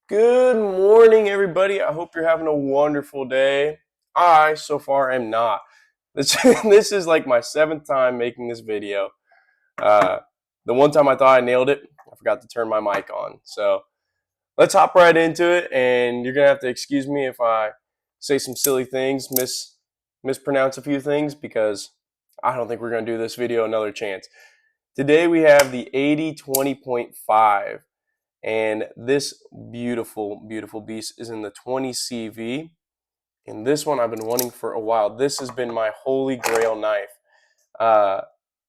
Good morning, everybody. I hope you're having a wonderful day. I, so far, am not. This is like my seventh time making this video. Uh, the one time I thought I nailed it, I forgot to turn my mic on. So let's hop right into it, and you're gonna have to excuse me if I say some silly things, mispronounce a few things, because I don't think we're gonna do this video another chance. Today we have the 80-20.5. And this beautiful, beautiful beast is in the 20 CV. And this one I've been wanting for a while. This has been my holy grail knife. Uh,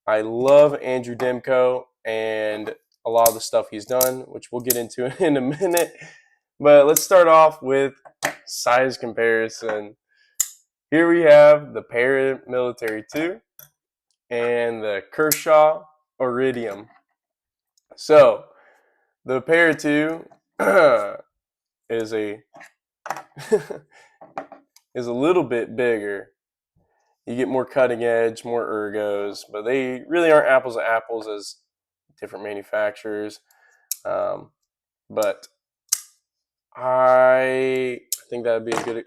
I love Andrew Demco and a lot of the stuff he's done, which we'll get into in a minute. But let's start off with size comparison. Here we have the Paramilitary 2 and the Kershaw Iridium. So the Para 2 is a is a little bit bigger. You get more cutting edge, more ergos, but they really aren't apples to apples as different manufacturers. But I think that would be a good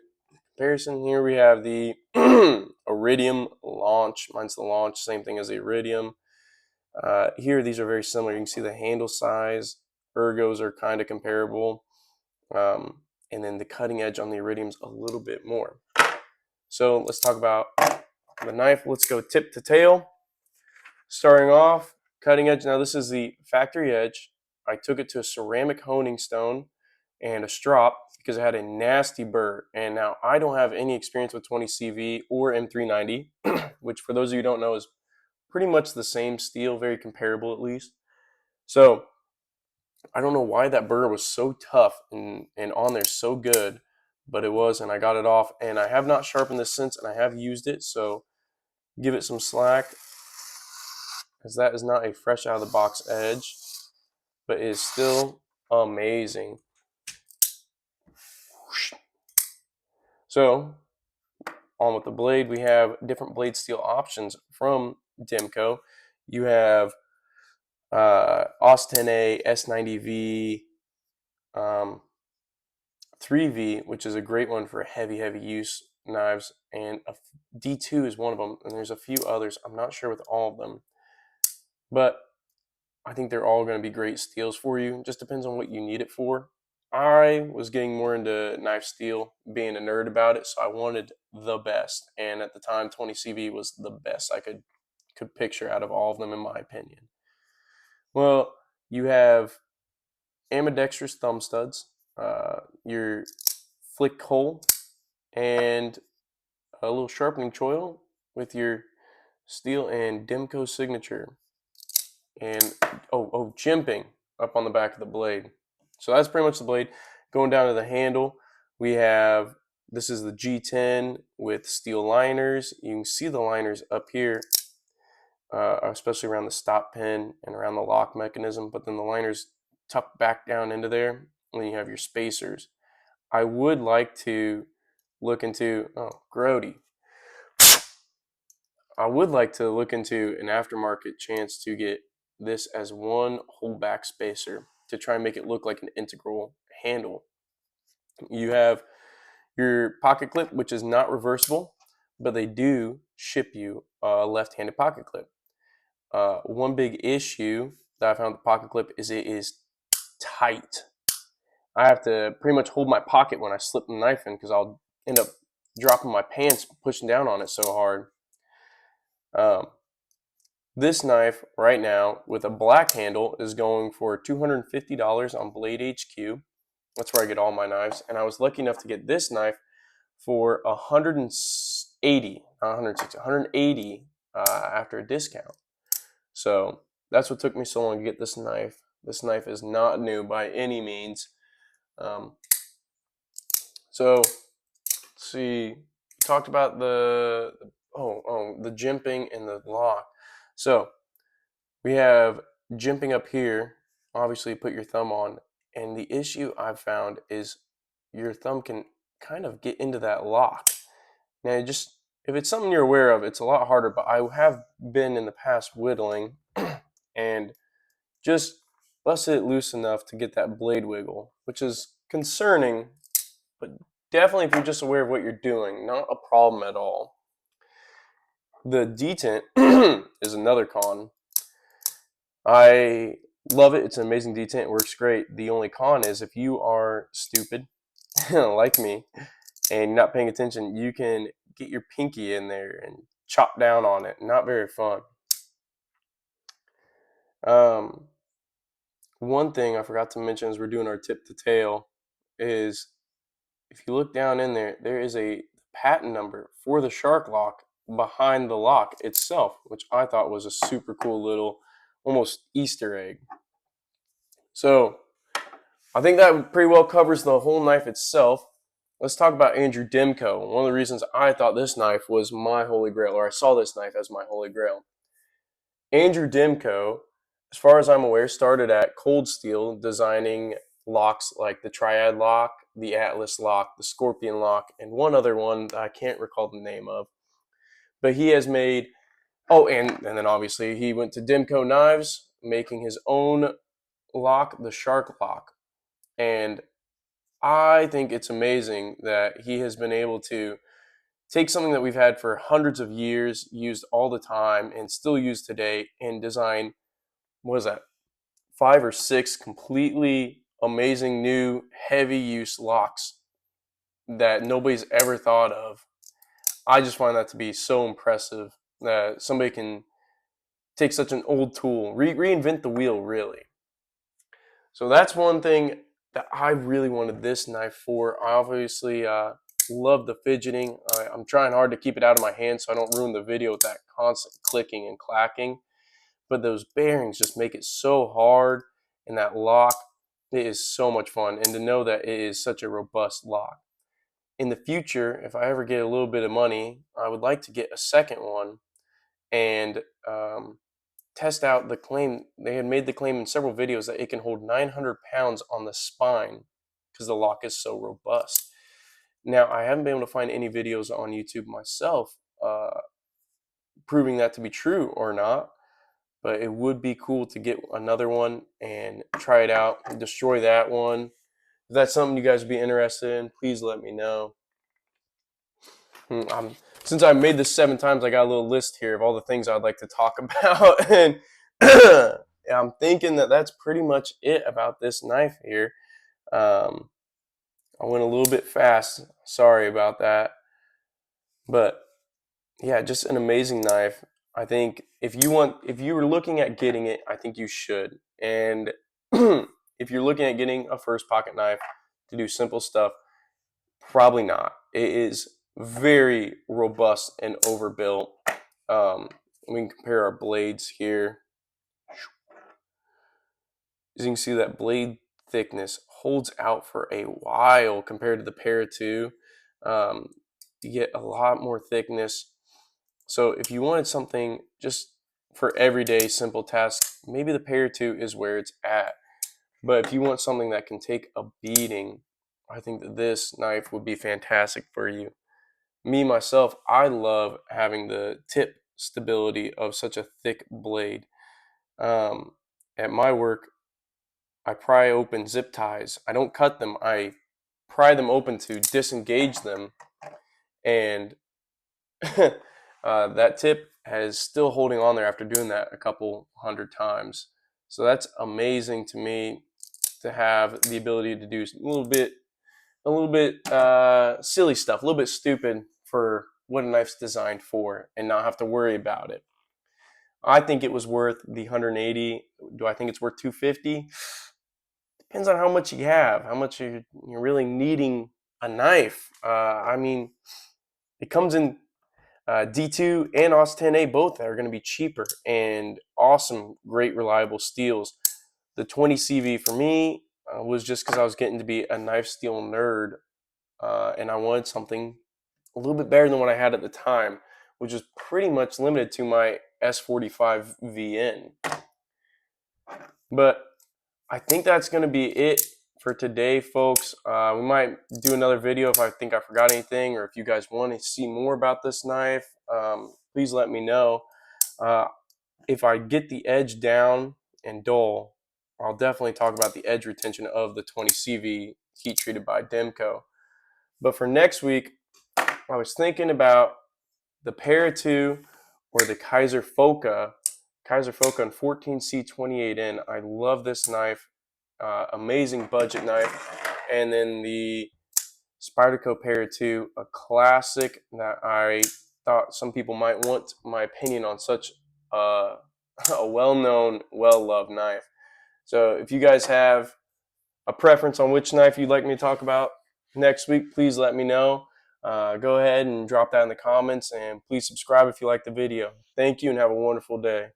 comparison. Here we have the Iridium Launch. Mine's the Launch, same thing as the Iridium. Here, these are very similar. You can see the handle size. Ergos are kind of comparable. And then the cutting edge on the Iridium's a little bit more. So let's talk about the knife. Let's go tip to tail. Starting off, cutting edge. Now this is the factory edge. I took it to a ceramic honing stone and a strop because it had a nasty burr. And now I don't have any experience with 20 CV or M390, which for those of you who don't know is pretty much the same steel, very comparable at least. So I don't know why that burr was so tough and on there so good, but it was, and I got it off. And I have not sharpened this since, and I have used it, so give it some slack, as that is not a fresh out of the box edge, but it is still amazing. So on with the blade, we have different blade steel options from Demco. You have AUS-10A, S90V, 3V, which is a great one for heavy use knives, and a D2 is one of them, and there's a few others. I'm not sure with all of them, but I think they're all going to be great steels for you. It just depends on what you need it for. I was getting more into knife steel, being a nerd about it, so I wanted the best, and at the time 20 CV was the best I could picture out of all of them, in my opinion. Well, you have ambidextrous thumb studs, your flick hole, and a little sharpening choil with your steel and Demco signature, and jimping up on the back of the blade. So that's pretty much the blade. Going down to the handle, we have, this is the G10 with steel liners. You can see the liners up here, especially around the stop pin and around the lock mechanism, but then the liners tuck back down into there, and then you have your spacers. I would like to look into, grody. I would like to look into an aftermarket chance to get this as one whole back spacer to try and make it look like an integral handle. You have your pocket clip, which is not reversible, but they do ship you a left-handed pocket clip. One big issue that I found with the pocket clip is it is tight. I have to pretty much hold my pocket when I slip the knife in because I'll end up dropping my pants pushing down on it so hard. This knife right now with a black handle is going for $250 on Blade HQ. That's where I get all my knives. And I was lucky enough to get this knife for 180, not 160, 180 after a discount. So that's what took me so long to get this knife. This knife is not new by any means. So let's see, talked about the jimping and the lock. So we have jimping up here. Obviously, put your thumb on, and the issue I've found is your thumb can kind of get into that lock. Now, just if it's something you're aware of, it's a lot harder. But I have been in the past whittling and just busted it loose enough to get that blade wiggle, which is concerning, but definitely if you're just aware of what you're doing, not a problem at all. The detent is another con. I love it. It's an amazing detent. It works great. The only con is if you are stupid, like me, and you're not paying attention, you can get your pinky in there and chop down on it. Not very fun. One thing I forgot to mention as we're doing our tip to tail is if you look down in there, there is a patent number for the shark lock behind the lock itself, which I thought was a super cool little almost Easter egg. So I think that pretty well covers the whole knife itself. Let's talk about Andrew Demco. One of the reasons I thought this knife was my holy grail, or I saw this knife as my holy grail. Andrew Demco, as far as I'm aware, started at Cold Steel designing locks like the Triad lock, the Atlas lock, the Scorpion lock, and one other one that I can't recall the name of. But he has made, and then obviously he went to Demco Knives, making his own lock, the Shark lock. And I think it's amazing that he has been able to take something that we've had for hundreds of years, used all the time, and still used today, and design, what is that, 5 or 6 completely amazing new heavy use locks that nobody's ever thought of. I just find that to be so impressive that somebody can take such an old tool, reinvent the wheel, really. So that's one thing that I really wanted this knife for. I obviously love the fidgeting. I'm trying hard to keep it out of my hand so I don't ruin the video with that constant clicking and clacking. But those bearings just make it so hard, and that lock, it is so much fun. And to know that it is such a robust lock. In the future, if I ever get a little bit of money, I would like to get a second one and test out the claim. They had made the claim in several videos that it can hold 900 pounds on the spine because the lock is so robust. Now, I haven't been able to find any videos on YouTube myself proving that to be true or not, but it would be cool to get another one and try it out and destroy that one. If that's something you guys would be interested in, please let me know. Since I made this 7 times, I got a little list here of all the things I'd like to talk about, and I'm thinking that that's pretty much it about this knife here. I went a little bit fast. Sorry about that, but yeah, just an amazing knife. I think if you were looking at getting it, I think you should. And if you're looking at getting a first pocket knife to do simple stuff, probably not. It is very robust and overbuilt. We can compare our blades here. As you can see, that blade thickness holds out for a while compared to the Para 2. You get a lot more thickness. So if you wanted something just for everyday simple tasks, maybe the Para 2 is where it's at. But if you want something that can take a beating, I think that this knife would be fantastic for you. Me, myself, I love having the tip stability of such a thick blade. At my work, I pry open zip ties. I don't cut them. I pry them open to disengage them. And that tip is still holding on there after doing that a couple hundred times. So that's amazing to me to have the ability to do a little bit silly stuff, a little bit stupid for what a knife's designed for, and not have to worry about it. I think it was worth the 180. Do I think it's worth 250? Depends on how much you have, how much you're really needing a knife. I mean, it comes in D2 and AUS 10A, both are going to be cheaper and awesome, great, reliable steels. The 20 CV for me was just because I was getting to be a knife steel nerd, and I wanted something a little bit better than what I had at the time, which was pretty much limited to my S45 VN. But I think that's going to be it for today, folks. We might do another video if I think I forgot anything, or if you guys want to see more about this knife, please let me know. If I get the edge down and dull, I'll definitely talk about the edge retention of the 20 CV heat treated by Demco. But for next week, I was thinking about the Para 2 or the Kaiser Foca and 14C28N. I love this knife. Amazing budget knife. And then the Spyderco Para 2, a classic that I thought some people might want my opinion on such a well-known, well-loved knife. So if you guys have a preference on which knife you'd like me to talk about next week, please let me know. Go ahead and drop that in the comments, and please subscribe if you like the video. Thank you and have a wonderful day.